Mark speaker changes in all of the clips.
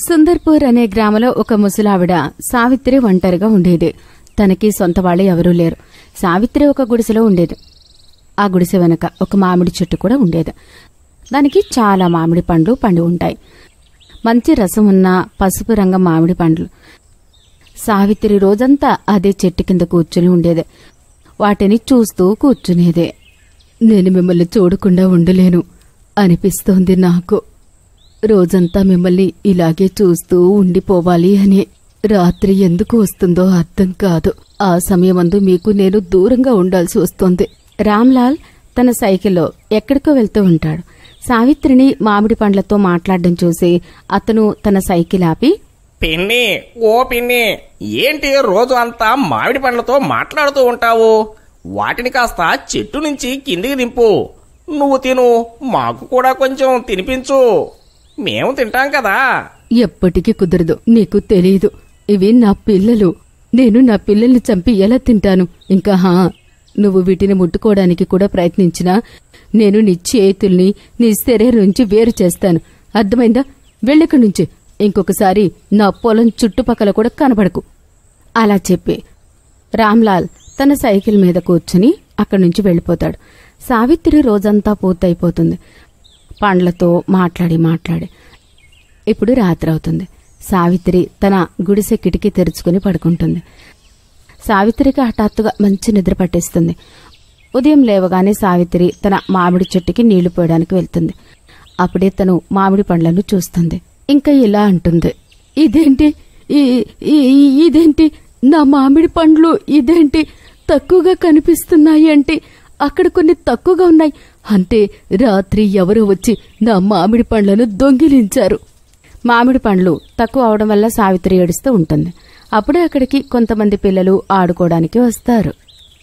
Speaker 1: సుందర్పూర్ అనే గ్రామంలో ఒక ముసలావిడ సావిత్రి ఒంటరిగా ఉండేది. తనకి సొంత వాళ్ళు ఎవరూ లేరు. సావిత్రి ఒక గుడిసెలో ఉండేది. ఆ గుడిసె వెనక ఒక మామిడి చెట్టు కూడా ఉండేది. దానికి చాలా మామిడి పండ్లు పండి ఉంటాయి. మంచి రసం ఉన్న పసుపు రంగు మామిడి పండ్లు. సావిత్రి రోజంతా అదే చెట్టు కింద కూర్చుని ఉండేది. వాటిని చూస్తూ కూర్చునేదే. నేను మిమ్మల్ని చూడకుండా ఉండలేను అనిపిస్తోంది నాకు. రోజంతా మిమ్మల్ని ఇలాగే చూస్తూ ఉండిపోవాలి అని. రాత్రి ఎందుకు వస్తుందో అర్థం కాదు. ఆ సమయమందు మీకు నేను దూరంగా ఉండాల్సి వస్తోంది. రామ్లాల్ తన సైకిల్లో ఎక్కడికో వెళ్తూ ఉంటాడు. సావిత్రిని మామిడి పండ్లతో మాట్లాడడం చూసి అతను తన సైకిల్ ఆపి,
Speaker 2: పిన్ని, ఓ పిన్ని, ఏంటి రోజు అంతా మామిడి పండ్లతో మాట్లాడుతూ ఉంటావు? వాటిని కాస్త చెట్టు నుంచి కిందికి దింపు. నువ్వు తిను, మాకు కూడా కొంచెం తినిపించు. మేము తింటాం కదా.
Speaker 1: ఎప్పటికీ కుదరదు, నీకు తెలీదు. ఇవి నా పిల్లలు. నేను నా పిల్లల్ని చంపి ఎలా తింటాను? ఇంకా నువ్వు వీటిని ముట్టుకోవడానికి కూడా ప్రయత్నించినా నేను నీ చేతుల్ని నీ శరీరం నుంచి వేరు చేస్తాను. అర్థమైందా? వెళ్ళిక్కడి నుంచి. ఇంకొకసారి నా పొలం చుట్టుపక్కల కూడా కనబడకు. అలా చెప్పి రామ్లాల్ తన సైకిల్ మీద కూర్చుని అక్కడి నుంచి వెళ్ళిపోతాడు. సావిత్రి రోజంతా పూర్తయిపోతుంది పండ్లతో మాట్లాడి. ఇప్పుడు రాత్రి అవుతుంది. సావిత్రి తన గుడిసె కిటికీ తెరుచుకుని పడుకుంటుంది. సావిత్రికి హఠాత్తుగా మంచి నిద్ర పట్టేస్తుంది. ఉదయం లేవగానే సావిత్రి తన మామిడి చెట్టుకి నీళ్లు పోయడానికి వెళ్తుంది. అప్పుడే తను మామిడి పండ్లను చూస్తుంది. ఇంకా ఇలా అంటుంది, ఇదేంటి నా మామిడి పండ్లు ఇదేంటి తక్కువగా కనిపిస్తున్నాయి? అంటే అక్కడ కొన్ని తక్కువగా ఉన్నాయి అంటే రాత్రి ఎవరో వచ్చి నా మామిడి పండ్లను దొంగిలించారు. మామిడి పండ్లు తక్కువ అవడం వల్ల సావిత్రి ఏడుస్తూ ఉంటుంది. అప్పుడే అక్కడికి కొంతమంది పిల్లలు ఆడుకోవడానికి వస్తారు.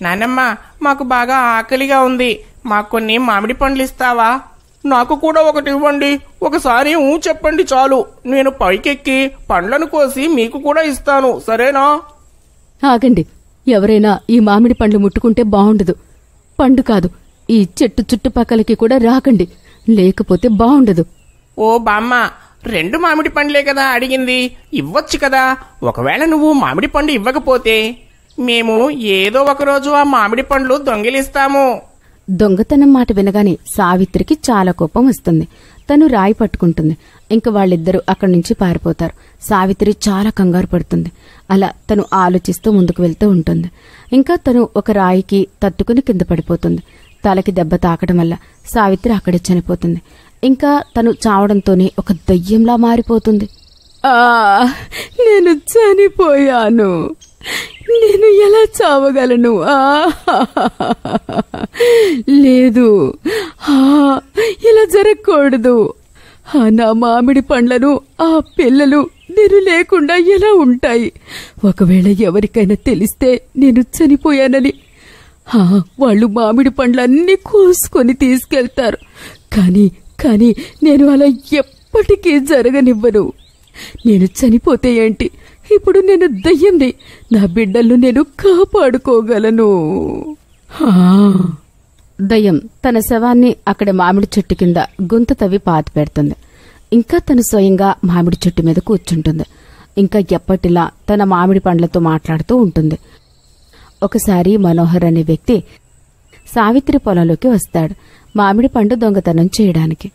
Speaker 2: నానమ్మ, మాకు బాగా ఆకలిగా ఉంది. మాకు కొన్ని మామిడి పండ్లు ఇస్తావా? నాకు కూడా ఒకటి ఇవ్వండి. ఒకసారి చెప్పండి చాలు. నేను పైకెక్కి పండ్లను కోసి మీకు కూడా ఇస్తాను, సరేనా?
Speaker 1: ఆగండి, ఎవరైనా ఈ మామిడి పండ్లు ముట్టుకుంటే బాగుండదు. పండు కాదు, ఈ చెట్టు చుట్టుపక్కలకి కూడా రాకండి, లేకపోతే బాగుండదు.
Speaker 2: ఓ బామ్మ, 2 మామిడి పండ్లే కదా అడిగింది, ఇవ్వచ్చు కదా. ఒకవేళ నువ్వు మామిడి పండు ఇవ్వకపోతే మేము ఏదో ఒకరోజు ఆ మామిడి పండ్లు దొంగిలిస్తాము.
Speaker 1: దొంగతనం మాట వినగానే సావిత్రికి చాలా కోపం వస్తుంది. తను రాయి పట్టుకుంటుంది. ఇంక వాళ్ళిద్దరూ అక్కడి నుంచి పారిపోతారు. సావిత్రి చాలా కంగారు పడుతుంది. అలా తను ఆలోచిస్తూ ముందుకు వెళ్తూ ఉంటుంది. ఇంకా తను ఒక రాయికి తట్టుకుని కింద పడిపోతుంది. తలకి దెబ్బ తాకడం వల్ల సావిత్రి అక్కడే చనిపోతుంది. ఇంకా తను చావడంతోనే ఒక దయ్యంలా మారిపోతుంది. నేను చనిపోయాను, నేను ఎలా చావగలను? లేదు, ఇలా జరగకూడదు. నా మామిడి పండ్లను ఆ పిల్లలు నేను లేకుండా ఎలా ఉంటాయి? ఒకవేళ ఎవరికైనా తెలిస్తే నేను చనిపోయానని వాళ్ళు మామిడి పండ్లన్నీ కోసుకొని తీసుకెళ్తారు. కానీ నేను అలా ఎప్పటికీ జరగనివ్వను. నేను చనిపోతే ఏంటి? ఇప్పుడు నేను దయ్యంని. నా బిడ్డలను నేను కాపాడుకోగలను. దయ్యం తన శవాన్ని అక్కడ మామిడి చెట్టు కింద గుంత తవ్వి పాతి పెడుతుంది. ఇంకా తను స్వయంగా మామిడి చెట్టు మీద కూర్చుంటుంది. ఇంకా ఎప్పటిలా తన మామిడి పండ్లతో మాట్లాడుతూ ఉంటుంది. ఒకసారి మనోహర్ అనే వ్యక్తి సావిత్రి పొలంలోకి వస్తాడు, మామిడి పండు దొంగతనం చేయడానికి.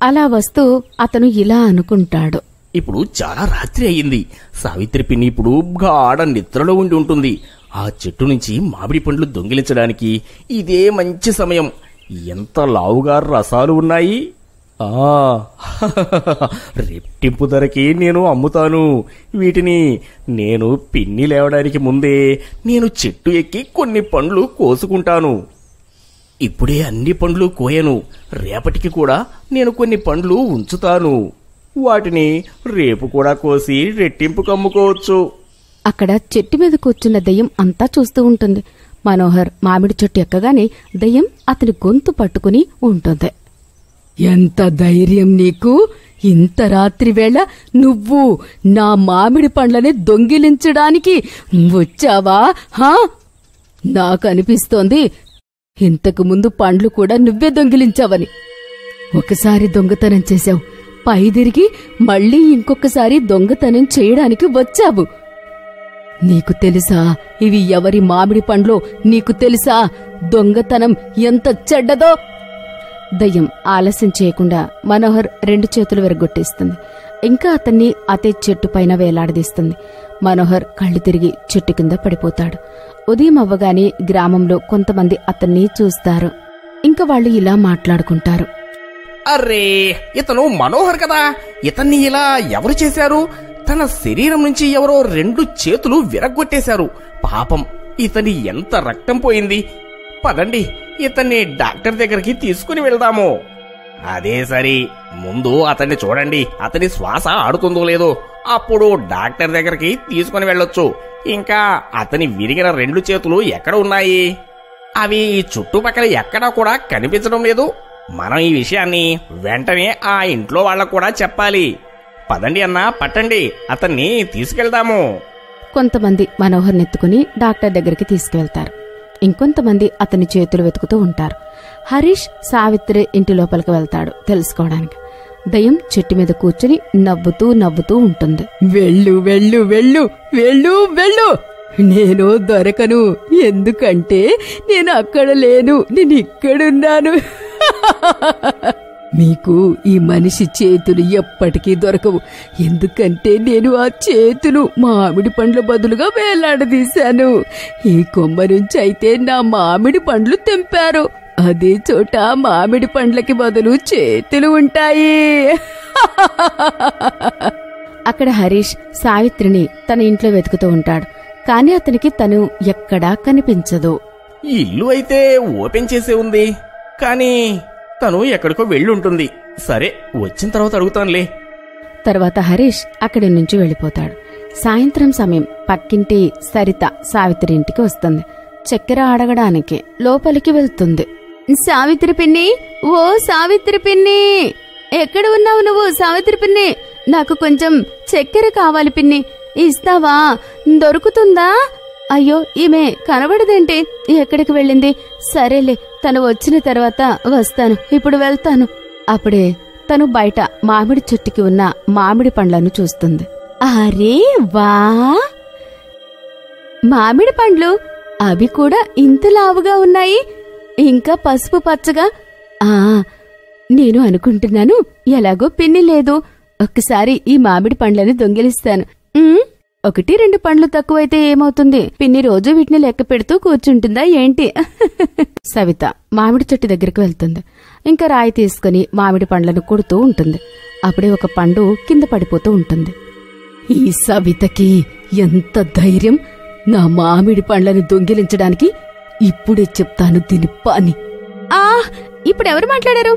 Speaker 1: అలా వస్తూ అతను ఇలా అనుకుంటాడు,
Speaker 2: ఇప్పుడు చాలా రాత్రి అయ్యింది. సావిత్రి పిన్ని ఇప్పుడు గాఢ నిద్రలో ఉండి ఉంటుంది. ఆ చెట్టు నుంచి మామిడి పండ్లు దొంగిలించడానికి ఇదే మంచి సమయం. ఎంత లావుగా రసాలు ఉన్నాయి. రెట్టింపు ధరకి నేను అమ్ముతాను వీటిని. నేను పిన్ని లేవడానికి ముందే నేను చెట్టు ఎక్కి కొన్ని పండ్లు కోసుకుంటాను. ఇప్పుడే అన్ని పండ్లు కోయను. రేపటికి కూడా నేను కొన్ని పండ్లు ఉంచుతాను. వాటిని రేపు కూడా కోసి రెట్టింపుకు అమ్ముకోవచ్చు.
Speaker 1: అక్కడ చెట్టు మీద కూర్చున్న దయ్యం అంతా చూస్తూ ఉంటుంది. మనోహర్ మామిడి చెట్టు ఎక్కగానే దయ్యం అతని గొంతు పట్టుకుని ఉంటుంది. ఎంత ధైర్యం నీకు? ఇంత రాత్రి వేళ నువ్వు నా మామిడి పండ్లని దొంగిలించడానికి వచ్చావా? నాకనిపిస్తోంది ఇంతకు ముందు పండ్లు కూడా నువ్వే దొంగిలించావని. ఒకసారి దొంగతనం చేశావు, పైదిరిగి మళ్ళీ ఇంకొకసారి దొంగతనం చేయడానికి వచ్చావు. నీకు తెలుసా ఇవి ఎవరి మామిడి పండ్లో? నీకు తెలుసా దొంగతనం ఎంత చెడ్డదో? దయ్యం ఆలస్యం చేయకుండా మనోహర్ 2 చేతులు విరగొట్టేస్తుంది. ఇంకా అతన్ని అదే చెట్టు పైన వేలాడదీస్తుంది. మనోహర్ కళ్ళు తిరిగి చెట్టు కింద పడిపోతాడు. ఉదయం అవ్వగానే గ్రామంలో కొంతమంది అతన్ని చూస్తారు. ఇంకా వాళ్ళు ఇలా మాట్లాడుకుంటారు.
Speaker 2: అర్రే, ఇతను మనోహర్ కదా! ఇతన్ని ఇలా ఎవరు చేశారు? తన శరీరం నుంచి ఎవరో 2 చేతులు విరగ్గొట్టేశారు. పాపం, ఇతని ఎంత రక్తం పోయింది. పదండి, ఇతన్ని డాక్టర్ దగ్గరికి తీసుకుని వెళ్దాము. అదే సరి, ముందు అతన్ని చూడండి. అతని శ్వాస ఆడుతుందో లేదో, అప్పుడు డాక్టర్ దగ్గరికి తీసుకుని వెళ్ళొచ్చు. ఇంకా అతని విరిగిన 2 చేతులు ఎక్కడ ఉన్నాయి? అవి చుట్టుపక్కల ఎక్కడా కూడా కనిపించడం లేదు. మనం ఈ విషయాన్ని వెంటనే ఆ ఇంట్లో వాళ్ళకు కూడా చెప్పాలి. పదండి అన్నా, పట్టండి, అతన్ని తీసుకెళ్దాము.
Speaker 1: కొంతమంది మనోహర్ నెత్తుకుని డాక్టర్ దగ్గరికి తీసుకువెళ్తారు. ఇంకొంతమంది అతని చేతులు వెతుకుతూ ఉంటారు. హరీష్ సావిత్రి ఇంటి లోపలికి వెళ్తాడు తెలుసుకోవడానికి. దయ్యం చెట్టు మీద కూర్చుని నవ్వుతూ ఉంటుంది. వెళ్ళు వెళ్ళు వెళ్ళు వెళ్ళు వెళ్ళు, నేను దొరకను. ఎందుకంటే నేను అక్కడ లేను, నేను ఇక్కడున్నాను. మీకు ఈ మనిషి చేతులు ఎప్పటికీ దొరకవు. ఎందుకంటే నేను ఆ చేతులు మామిడి పండ్ల బదులుగా వేలాడదీశాను. ఈ కొమ్మ నుంచి అయితే నా మామిడి పండ్లు తెంపారు. అదే చోట మామిడి పండ్లకి బదులు చేతులు ఉంటాయి. అక్కడ హరీష్ సావిత్రిని తన ఇంట్లో వెతుకుతూ ఉంటాడు. కాని అతనికి తను ఎక్కడా కనిపించదు.
Speaker 2: ఇల్లు అయితే ఓపెన్ చేసే ఉంది, కానీ తను ఎక్కడికో వెళ్ళుంటుంది. సరే, వచ్చిన తర్వాత అడుగుతానులే.
Speaker 1: తర్వాత హరీష్ అక్కడి నుంచి వెళ్ళిపోతాడు. సాయంత్రం సమయం పక్కింటి సరిత సావిత్రి ఇంటికి వస్తుంది. చక్కెర అడగడానికి లోపలికి వెళ్తుంది. సావిత్రి పిన్ని, ఓ సావిత్రి పిన్ని, ఎక్కడ ఉన్నావు నువ్వు? సావిత్రి పిన్ని, నాకు కొంచెం చక్కెర కావాలి పిన్ని, ఇస్తావా? దొరుకుతుందా? అయ్యో, ఈమె కనబడదేంటి? ఎక్కడికి వెళ్ళింది? సరేలే, తను వచ్చిన తర్వాత వస్తాను, ఇప్పుడు వెళ్తాను. అప్పుడే తను బయట మామిడి చెట్టుకి ఉన్న మామిడి పండ్లను చూస్తుంది. అరే వా, మామిడి పండ్లు! అవి కూడా ఇంత లావుగా ఉన్నాయి, ఇంకా పసుపు పచ్చగా. నేను అనుకుంటున్నాను, ఎలాగో పిన్ని లేదు, ఒక్కసారి ఈ మామిడి పండ్లను దొంగిలిస్తాను. 1-2 పండ్లు తక్కువైతే ఏమవుతుంది? పిన్ని రోజు వీటిని లెక్క పెడుతూ కూర్చుంటుందా ఏంటి? సవిత మామిడి చెట్టు దగ్గరికి వెళ్తుంది. ఇంకా రాయి తీసుకుని మామిడి పండ్లను కొడుతూ ఉంటుంది. అప్పుడే ఒక పండు కింద పడిపోతూ ఉంటుంది. ఈ సవితకి ఎంత ధైర్యం! నా మామిడి పండ్లను దొంగిలించడానికి! ఇప్పుడే చెప్తాను దీని పని. ఇప్పుడెవరు మాట్లాడారు?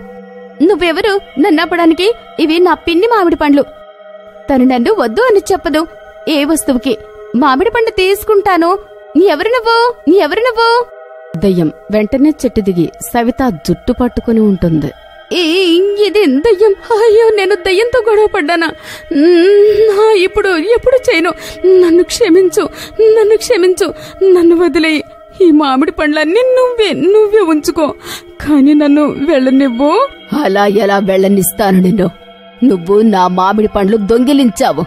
Speaker 1: నువ్వెవరు నన్నప్పడానికి? ఇవి నా పిన్ని మామిడి పండ్లు. తను నన్ను వద్దు అని చెప్పదు. ఏ వస్తువుకి మామిడి పండు తీసుకుంటాను. ఎవరు నువ్వు? దయ్యం వెంటనే చెట్టు దిగి సవిత జుట్టు పట్టుకుని ఉంటుంది. ఇది దయ్యం. అయ్యో, నేను దయ్యంతో గొడవ పడ్డానా? ఎప్పుడు చేయను. నన్ను క్షమించు, నన్ను వదిలేయి. ఈ మామిడి పండ్లన్నీ నువ్వే ఉంచుకో, కాని నన్ను వెళ్ళనివ్వు. అలా ఎలా వెళ్ళనిస్తాను నిన్ను? నువ్వు నా మామిడి పండ్లు దొంగిలించావు.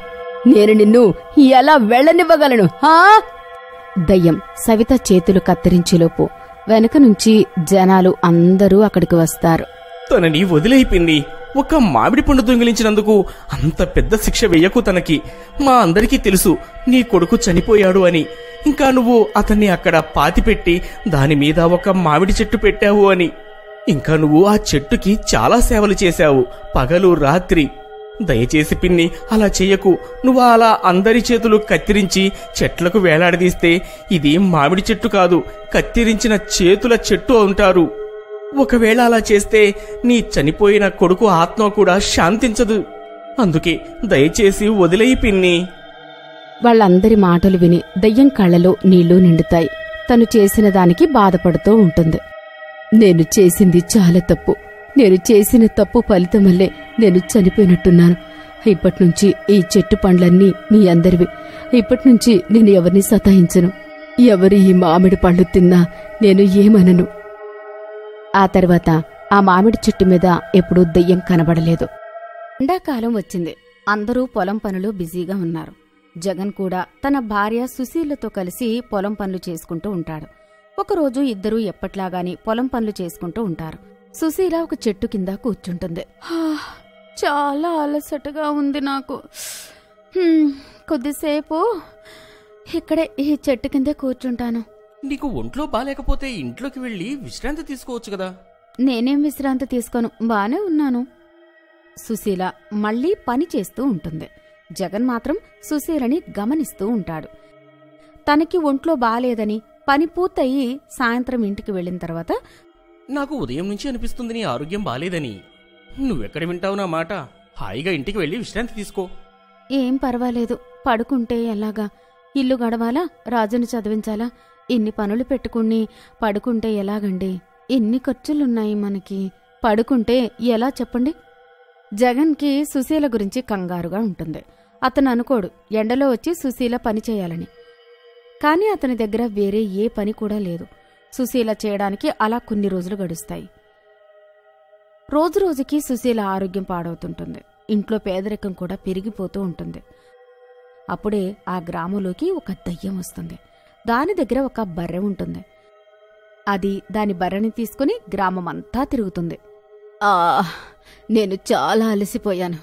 Speaker 1: నేను నిన్ను ఎలా వెళ్ళనివ్వగలను? దయ్యం సవిత చేతులు కత్తిరించేలోపు వెనక నుంచి జనాలు అందరూ అక్కడికి వస్తారు.
Speaker 2: తనని వదిలేయిపోయింది. ఒక మామిడి పండు దొంగిలించినందుకు అంత పెద్ద శిక్ష వెయ్యకు తనకి. మా అందరికీ తెలుసు నీ కొడుకు చనిపోయాడు అని. ఇంకా నువ్వు అతన్ని అక్కడ పాతిపెట్టి దానిమీద ఒక మామిడి చెట్టు పెట్టావు అని. ఇంకా నువ్వు ఆ చెట్టుకి చాలా సేవలు చేశావు, పగలు రాత్రి. దయచేసి పిన్ని, అలా చెయ్యకు. నువ్వు అలా అందరి చేతులు కత్తిరించి చెట్లకు వేలాడదీస్తే ఇది మామిడి చెట్టు కాదు, కత్తిరించిన చేతుల చెట్టు అంటారు. ఒకవేళ అలా చేస్తే నీ చనిపోయిన కొడుకు ఆత్మ కూడా శాంతించదు. అందుకే దయచేసి వదిలేయి పిన్ని.
Speaker 1: వాళ్ళందరి మాటలు విని దయ్యం కళ్ళలో నీళ్లు నిండుతాయి. తను చేసిన దానికి బాధపడుతూ ఉంటుంది. నేను చేసింది చాలా తప్పు. నేను చేసిన తప్పు ఫలితం వల్లే నేను చనిపోయినట్టున్నాను. ఇప్పటినుంచి ఈ చెట్టు పండ్లన్నీ మీ అందరివి. ఇప్పటినుంచి నేను ఎవరిని సతాయించను. ఎవరు ఈ మామిడి పండ్లు తిన్నా నేను ఏమనను. ఆ తర్వాత ఆ మామిడి చెట్టు మీద ఎప్పుడూ దెయ్యం కనబడలేదు. ఎండాకాలం వచ్చింది. అందరూ పొలం పనులు బిజీగా ఉన్నారు. జగన్ కూడా తన భార్య సుశీలతో కలిసి పొలం పనులు చేసుకుంటూ ఉంటాడు. ఒకరోజు ఇద్దరూ ఎప్పట్లాగాని పొలం పనులు చేసుకుంటూ ఉంటారు. సుశీల ఒక చెట్టు కింద కూర్చుంటుంది. చాలా అలసటగా ఉంది నాకు. కొద్దిసేపు ఇక్కడే ఈ చెట్టు కిందే కూర్చుంటాను.
Speaker 2: నీకు ఒంట్లో బాలేకపోతే ఇంట్లోకి వెళ్ళి విశ్రాంతి తీసుకోవచ్చు కదా.
Speaker 1: నేనేం విశ్రాంతి తీసుకోను, బానే ఉన్నాను. సుశీల మళ్లీ పని చేస్తూ ఉంటుంది. జగన్ మాత్రం సుశీలని గమనిస్తూ ఉంటాడు. తనకి ఒంట్లో బాలేదని పని పూర్తయి సాయంత్రం ఇంటికి వెళ్లిన తర్వాత,
Speaker 2: నాకు ఉదయం నుంచి అనిపిస్తుంది నీ ఆరోగ్యం బాలేదని. నువ్వెక్కడ వింటావు నా మాట? హాయిగా ఇంటికి వెళ్ళి విశ్రాంతి తీసుకో.
Speaker 1: ఏం పర్వాలేదు, పడుకుంటే ఎలాగా? ఇల్లు గడవాలా, రాజుని చదివించాలా? ఇన్ని పనులు పెట్టుకుని పడుకుంటే ఎలాగండి? ఎన్ని ఖర్చులున్నాయి మనకి. పడుకుంటే ఎలా చెప్పండి? జగన్కి సుశీల గురించి కంగారుగా ఉంటుంది. అతను అనుకోడు ఎండలో వచ్చి సుశీల పని చేయాలని. కాని అతని దగ్గర వేరే ఏ పని కూడా లేదు. సుశీల చేయడానికి అలా కొన్ని రోజులు గడుస్తాయి. రోజురోజుకి సుశీల ఆరోగ్యం పాడవుతుంటుంది. ఇంట్లో పేదరికం కూడా పెరిగిపోతూ ఉంటుంది. అప్పుడే ఆ గ్రామంలోకి ఒక దయ్యం వస్తుంది. దాని దగ్గర ఒక బర్రె ఉంటుంది. అది దాని బర్రెని తీసుకుని గ్రామమంతా తిరుగుతుంది. నేను చాలా అలసిపోయాను.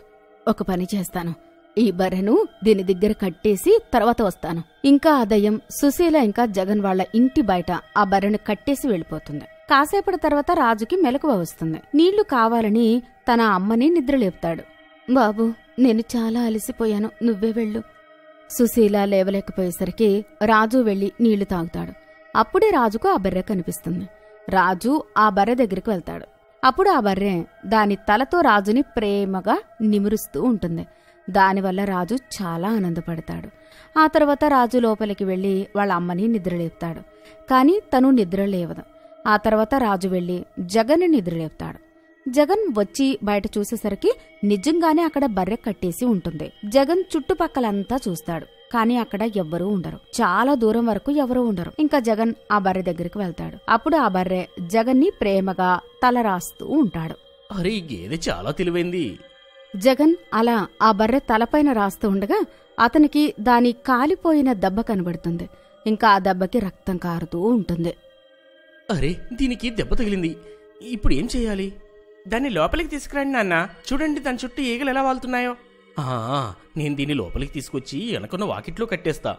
Speaker 1: ఒక పని చేస్తాను, ఈ బర్రెను దీని దగ్గర కట్టేసి తర్వాత వస్తాను. ఇంకా ఆ దయ్యం సుశీల ఇంకా జగన్ వాళ్ల ఇంటి బయట ఆ బర్రెను కట్టేసి వెళ్ళిపోతుంది. కాసేపటి తర్వాత రాజుకి మెలకువ వస్తుంది. నీళ్లు కావాలని తన అమ్మని నిద్రలేపుతాడు. బాబు, నేను చాలా అలసిపోయాను, నువ్వే వెళ్ళు. సుశీల లేవలేకపోయేసరికి రాజు వెళ్లి నీళ్లు తాగుతాడు. అప్పుడే రాజుకు ఆ బర్రె కనిపిస్తుంది. రాజు ఆ బర్రె దగ్గరికి వెళ్తాడు. అప్పుడు ఆ బర్రె దాని తలతో రాజుని ప్రేమగా నిమురుస్తూ ఉంటుంది. దానివల్ల రాజు చాలా ఆనందపడతాడు. ఆ తర్వాత రాజు లోపలికి వెళ్లి వాళ్ళ అమ్మని నిద్రలేపుతాడు. కాని తను నిద్రలేవదు. ఆ తర్వాత రాజు వెళ్లి జగన్ని నిద్రలేపుతాడు. జగన్ వచ్చి బయట చూసేసరికి నిజంగానే అక్కడ బర్రె కట్టేసి ఉంటుంది. జగన్ చుట్టుపక్కలంతా చూస్తాడు. కాని అక్కడ ఎవ్వరూ ఉండరు. చాలా దూరం వరకు ఎవరూ ఉండరు. ఇంకా జగన్ ఆ బర్రె దగ్గరికి వెళ్తాడు. అప్పుడు ఆ బర్రె జగన్ని ప్రేమగా తల రాస్తూ ఉంటాడు.
Speaker 2: అరే, ఈ గేదె చాలా తెలివైంది.
Speaker 1: జగన్ అలా ఆ బర్రె తలపైన రాస్తూ ఉండగా అతనికి దాని కాలిపోయిన దెబ్బ కనబడుతుంది. ఇంకా ఆ దెబ్బకి రక్తం కారుతూ ఉంటుంది.
Speaker 2: అరే, దీనికి దెబ్బ తగిలింది. ఇప్పుడు ఏం చెయ్యాలి? దాన్ని లోపలికి తీసుకురండి నాన్న. చూడండి దాని చుట్టూ ఈగలు ఎలా వాళ్తున్నాయో. నేను దీన్ని లోపలికి తీసుకొచ్చి వెనకున్న వాకిట్లో కట్టేస్తా.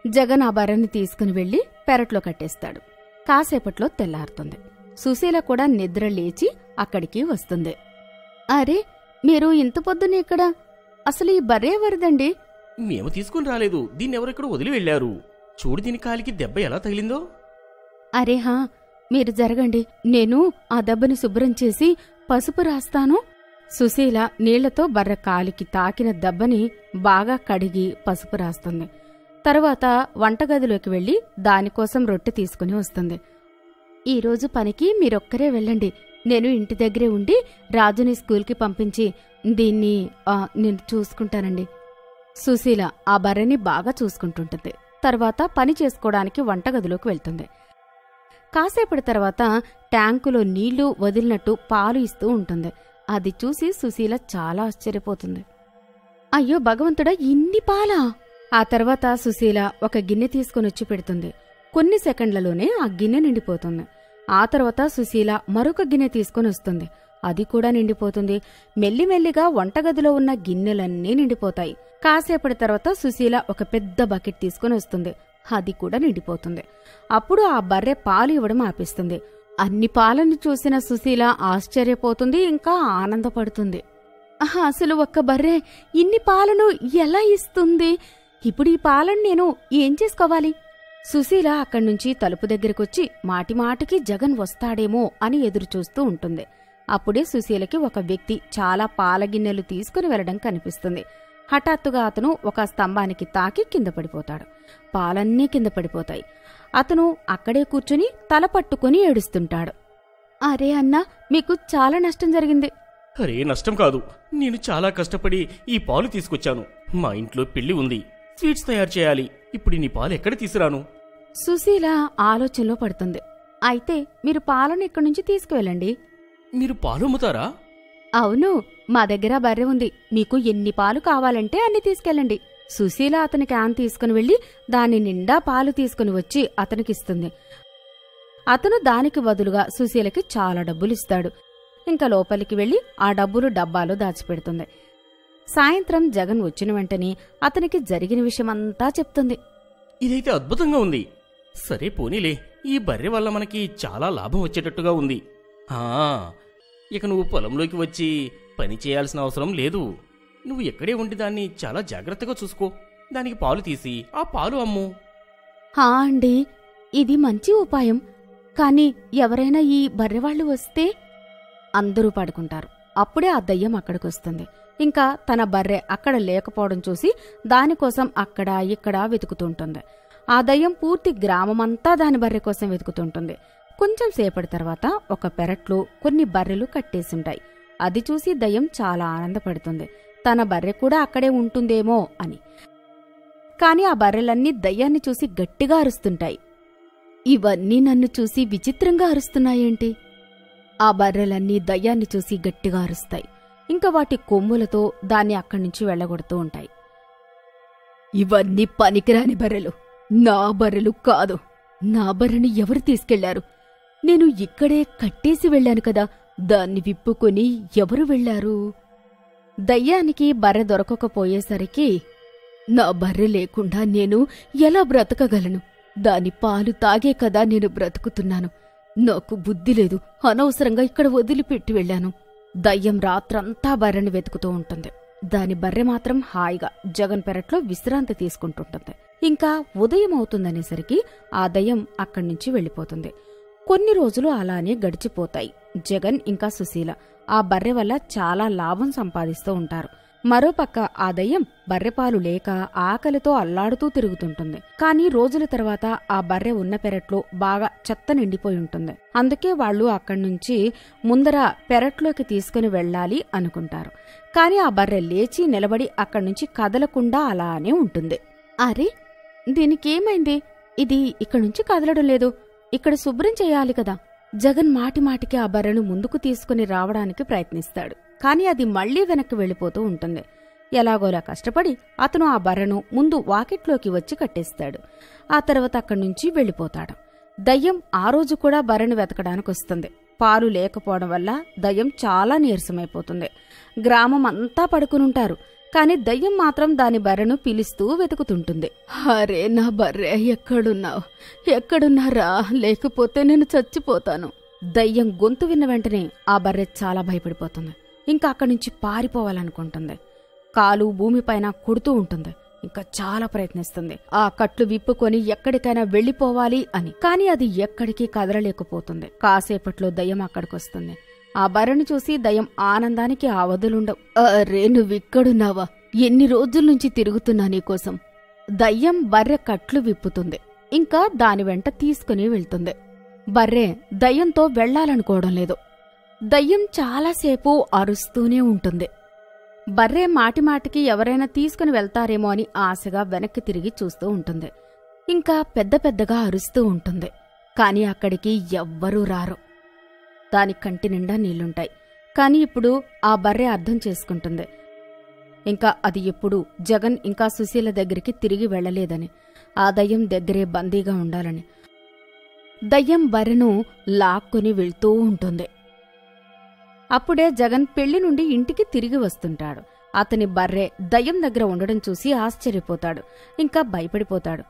Speaker 1: జగన్ ఆ బర్రెని తీసుకుని వెళ్లి పెరట్లో కట్టేస్తాడు. కాసేపట్లో తెల్లారుతుంది. సుశీల కూడా నిద్ర లేచి అక్కడికి వస్తుంది. అరే, మీరు ఇంత పొద్దున ఇక్కడ? అసలు ఈ బర్రె ఎవరిదండి?
Speaker 2: మేము తీసుకుని రాలేదు, దీన్ని ఎవరెక్కడ వదిలి వెళ్లారు. చూడు దీని కాలికి దెబ్బ ఎలా తగిలిందో.
Speaker 1: అరేహా, మీరు జరగండి, నేను ఆ దెబ్బని శుభ్రం చేసి పసుపు రాస్తాను. సుశీల నీళ్లతో బర్రె కాలికి తాకిన దెబ్బని బాగా కడిగి పసుపు రాస్తుంది. తరువాత వంటగదిలోకి వెళ్లి దానికోసం రొట్టె తీసుకుని వస్తుంది. ఈరోజు పనికి మీరొక్కరే వెళ్ళండి. నేను ఇంటి దగ్గరే ఉండి రాజుని స్కూల్కి పంపించి దీన్ని నేను చూసుకుంటానండి. సుశీల ఆ బర్రెని బాగా చూసుకుంటుంటుంది. తర్వాత పని చేసుకోవడానికి వంటగదిలోకి వెళ్తుంది. కాసేపటి తర్వాత ట్యాంకులో నీళ్లు వదిలినట్టు పాలు ఇస్తూ ఉంటుంది. అది చూసి సుశీల చాలా ఆశ్చర్యపోతుంది. అయ్యో భగవంతుడా, ఇన్ని పాలా? ఆ తర్వాత సుశీల ఒక గిన్నె తీసుకునొచ్చి పెడుతుంది. కొన్ని సెకండ్లలోనే ఆ గిన్నె నిండిపోతుంది. ఆ తర్వాత సుశీల మరొక గిన్నె తీసుకుని వస్తుంది. అది కూడా నిండిపోతుంది. మెల్లిమెల్లిగా వంటగదిలో ఉన్న గిన్నెలన్నీ నిండిపోతాయి. కాసేపటి తర్వాత సుశీల ఒక పెద్ద బకెట్ తీసుకుని వస్తుంది. అది కూడా నిండిపోతుంది. అప్పుడు ఆ బర్రె పాలు ఇవ్వడం ఆపిస్తుంది. అన్ని పాలను చూసిన సుశీల ఆశ్చర్యపోతుంది, ఇంకా ఆనందపడుతుంది. అసలు ఒక్క బర్రె ఇన్ని పాలను ఎలా ఇస్తుంది? ఇప్పుడు ఈ పాలను నేను ఏం చేసుకోవాలి? సుశీల అక్కడ్నుంచి తలుపు దగ్గరకొచ్చి మాటిమాటికి జగన్ వస్తాడేమో అని ఎదురుచూస్తూ ఉంటుంది. అప్పుడే సుశీలకి ఒక వ్యక్తి చాలా పాలగిన్నెలు తీసుకుని వెళ్లడం కనిపిస్తుంది. హఠాత్తుగా అతను ఒక స్తంభానికి తాకి కింద పడిపోతాడు. పాలన్నీ కింద పడిపోతాయి. అతను అక్కడే కూర్చుని తల పట్టుకుని ఏడుస్తుంటాడు. అరే అన్నా, మీకు చాలా నష్టం జరిగింది.
Speaker 2: అరే, నష్టం కాదు, నేను చాలా కష్టపడి ఈ పాలు తీసుకొచ్చాను. మా ఇంట్లో పెళ్లి ఉంది, స్వీట్స్ తయారు చేయాలి. ఇప్పుడు నీ పాలు ఎక్కడ తీసుకురాను?
Speaker 1: సుశీల ఆలోచనలో పడుతుంది. అయితే మీరు పాలను ఇక్కడి నుంచి తీసుకువెళ్ళండి.
Speaker 2: మీరు పాలు అమ్ముతారా?
Speaker 1: అవును, మా దగ్గర బర్రె ఉంది. మీకు ఎన్ని పాలు కావాలంటే అన్ని తీసుకెళ్ళండి. సుశీల అతని క్యాన్ తీసుకుని వెళ్లి దాని నిండా పాలు తీసుకుని వచ్చి అతనికిస్తుంది. అతను దానికి బదులుగా సుశీలకి చాలా డబ్బులిస్తాడు. ఇంకా లోపలికి వెళ్లి ఆ డబ్బులు డబ్బాలో దాచిపెడుతుంది. సాయంత్రం జగన్ వచ్చిన వెంటనే అతనికి జరిగిన విషయమంతా చెప్తుంది.
Speaker 2: ఇదైతే అద్భుతంగా ఉంది. సరే పోనీలే, ఈ బర్రె వల్ల మనకి చాలా లాభం వచ్చేటట్టుగా ఉంది. ఇక నువ్వు పొలంలోకి వచ్చి పని చేయాల్సిన అవసరం లేదు. నువ్వు ఎక్కడే ఉండి దాన్ని చాలా జాగ్రత్తగా చూసుకో. దానికి పాలు తీసి ఆ పాలు అమ్ము.
Speaker 1: హా అండి, ఇది మంచి ఉపాయం. కాని ఎవరైనా ఈ బర్రెవాళ్లు వస్తే అందరూ పడుకుంటారు. అప్పుడే ఆ దయ్యం అక్కడికొస్తుంది. ఇంకా తన బర్రె అక్కడ లేకపోవడం చూసి దానికోసం అక్కడా ఇక్కడా వెతుకుతుంటుంది. ఆ దయ్యం పూర్తి గ్రామమంతా దాని బర్రె కోసం వెతుకుతుంటుంది. కొంచెం సేపటి తర్వాత ఒక పెరట్లో కొన్ని బర్రెలు కట్టేసుంటాయి. అది చూసి దయ్యం చాలా ఆనందపడుతుంది, తన బర్రె కూడా అక్కడే ఉంటుందేమో అని. కాని ఆ బర్రెలన్నీ దయ్యాన్ని చూసి గట్టిగా అరుస్తుంటాయి. ఇవన్నీ నన్ను చూసి విచిత్రంగా అరుస్తున్నాయేంటి? ఆ బర్రెలన్నీ దయ్యాన్ని చూసి గట్టిగా అరుస్తాయి. ఇంకా వాటి కొమ్ములతో దాన్ని అక్కడ్నుంచి వెళ్లగొడుతూ ఉంటాయి. ఇవన్నీ పనికిరాని బర్రెలు, నా బర్రెలు కాదు. నా బర్రెని ఎవరు తీసుకెళ్లారు? నేను ఇక్కడే కట్టేసి వెళ్లాను కదా, దాన్ని విప్పుకొని ఎవరు వెళ్లారు? దయ్యానికి బర్రె దొరకకపోయేసరికి నా బర్రె లేకుండా నేను ఎలా బ్రతకగలను? దాని పాలు తాగే కదా నేను బ్రతుకుతున్నాను. నాకు బుద్ధి లేదు, అనవసరంగా ఇక్కడ వదిలిపెట్టి వెళ్లాను. దయ్యం రాత్రంతా బర్రెని వెతుకుతూ ఉంటుంది. దాని బర్రె మాత్రం హాయిగా జగన్ పెరట్లో విశ్రాంతి తీసుకుంటుంటుంది. ఇంకా ఉదయం అవుతుందనేసరికి ఆ దయ్యం అక్కడ్నుంచి వెళ్లిపోతుంది. కొన్ని రోజులు అలానే గడిచిపోతాయి. జగన్ ఇంకా సుశీల ఆ బర్రె వల్ల చాలా లాభం సంపాదిస్తూ ఉంటారు. మరోపక్క ఆ దయ్యం బర్రెపాలు లేక ఆకలితో అల్లాడుతూ తిరుగుతుంటుంది. కాని రోజుల తర్వాత ఆ బర్రె ఉన్న పెరట్లో బాగా చెత్త నిండిపోయి ఉంటుంది. అందుకే వాళ్లు అక్కడ్నుంచి ముందర పెరట్లోకి తీసుకుని వెళ్లాలి అనుకుంటారు. కాని ఆ బర్రె లేచి నిలబడి అక్కడ్నుంచి కదలకుండా అలానే ఉంటుంది. అరే, దీనికేమైంది? ఇది ఇక్కడ్నుంచి కదలడం లేదు. ఇక్కడ శుభ్రం చేయాలి కదా. జగన్ మాటిమాటికి ఆ బర్రెను ముందుకు తీసుకుని రావడానికి ప్రయత్నిస్తాడు. కాని అది మళ్లీ వెనక్కి వెళ్లిపోతూ ఉంటుంది. ఎలాగోలా కష్టపడి అతను ఆ బర్రెను ముందు వాకిట్లోకి వచ్చి కట్టేస్తాడు. ఆ తర్వాత అక్కడ్నుంచి వెళ్లిపోతాడు. దయ్యం ఆ రోజు కూడా బర్రెను వెతకడానికొస్తుంది. పాలు లేకపోవడం వల్ల దయ్యం చాలా నీరసమైపోతుంది. గ్రామం అంతా పడుకునుంటారు. కాని దయ్యం మాత్రం దాని బర్రెను పిలుస్తూ వెతుకుతుంటుంది. అరే, నా బర్రె ఎక్కడున్నావు? ఎక్కడున్నారా? లేకపోతే నేను చచ్చిపోతాను. దయ్యం గొంతు విన్న వెంటనే ఆ బర్రె చాలా భయపడిపోతుంది. ఇంకా అక్కడి నుంచి పారిపోవాలనుకుంటుంది. కాలు భూమిపైన కొడుతూ ఉంటుంది. ఇంకా చాలా ప్రయత్నిస్తుంది ఆ కట్లు విప్పుకొని ఎక్కడికైనా వెళ్లిపోవాలి అని. కాని అది ఎక్కడికి కదలలేకపోతుంది. కాసేపట్లో దయ్యం అక్కడికొస్తుంది. ఆ బర్రెను చూసి దయ్యం ఆనందానికి ఆవదులుండవు. అరే, నువ్విక్కడున్నావా? ఎన్ని రోజుల నుంచి తిరుగుతున్నా నీకోసం. దయ్యం బర్రె కట్లు విప్పుతుంది. ఇంకా దాని వెంట తీసుకుని వెళ్తుంది. బర్రె దయ్యంతో వెళ్లాలనుకోవడం లేదు. దయ్యం చాలాసేపు అరుస్తూనే ఉంటుంది. బర్రె మాటిమాటికి ఎవరైనా తీసుకుని వెళ్తారేమో అని ఆశగా వెనక్కి తిరిగి చూస్తూ ఉంటుంది. ఇంకా పెద్ద పెద్దగా అరుస్తూ ఉంటుంది. కాని అక్కడికి ఎవ్వరూ రారు. దాని కంటి నిండా నీళ్లుంటాయి. కాని ఇప్పుడు ఆ బర్రె అర్థం చేసుకుంటుంది ఇంకా అది ఎప్పుడు జగన్ ఇంకా సుశీల దగ్గరికి తిరిగి వెళ్లలేదని, ఆ దయ్యం దగ్గరే బందీగా ఉండాలని. దయ్యం బర్రెను లాక్కుని వెళ్తూ ఉంటుంది. అప్పుడే జగన్ పెళ్లి నుండి ఇంటికి తిరిగి వస్తుంటాడు. అతని బర్రె దయ్యం దగ్గర ఉండడం చూసి ఆశ్చర్యపోతాడు. ఇంకా భయపడిపోతాడు.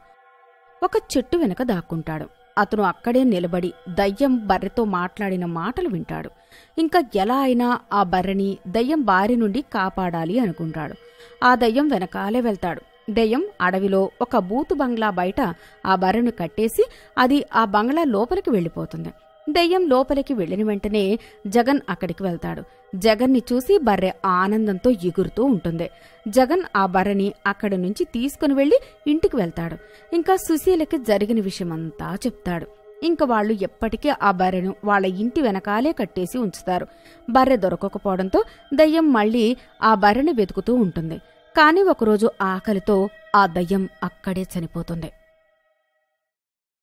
Speaker 1: ఒక చెట్టు వెనక దాక్కుంటాడు. అతను అక్కడే నిలబడి దయ్యం బర్రెతో మాట్లాడిన మాటలు వింటాడు. ఇంకా ఎలా అయినా ఆ బర్రెని దయ్యం బారి నుండి కాపాడాలి అనుకుంటాడు. ఆ దయ్యం వెనకాలే వెళ్తాడు. దయ్యం అడవిలో ఒక బూతు బంగ్లా బయట ఆ బర్రెను కట్టేసి అది ఆ బంగ్లా లోపలికి వెళ్లిపోతుంది. దయ్యం లోపలికి వెళ్లిన వెంటనే జగన్ అక్కడికి వెళ్తాడు. జగన్ని చూసి బర్రె ఆనందంతో ఎగురుతూ ఉంటుంది. జగన్ ఆ బర్రెని అక్కడి నుంచి తీసుకుని వెళ్లి ఇంటికి వెళ్తాడు. ఇంకా సుశీలకి జరిగిన విషయమంతా చెప్తాడు. ఇంక వాళ్లు ఎప్పటికీ ఆ బర్రెను వాళ్ల ఇంటి వెనకాలే కట్టేసి ఉంచుతారు. బర్రె దొరకకపోవడంతో దయ్యం మళ్లీ ఆ బర్రెని వెతుకుతూ ఉంటుంది. కాని ఒకరోజు ఆకలితో ఆ దయ్యం అక్కడే చనిపోతుంది.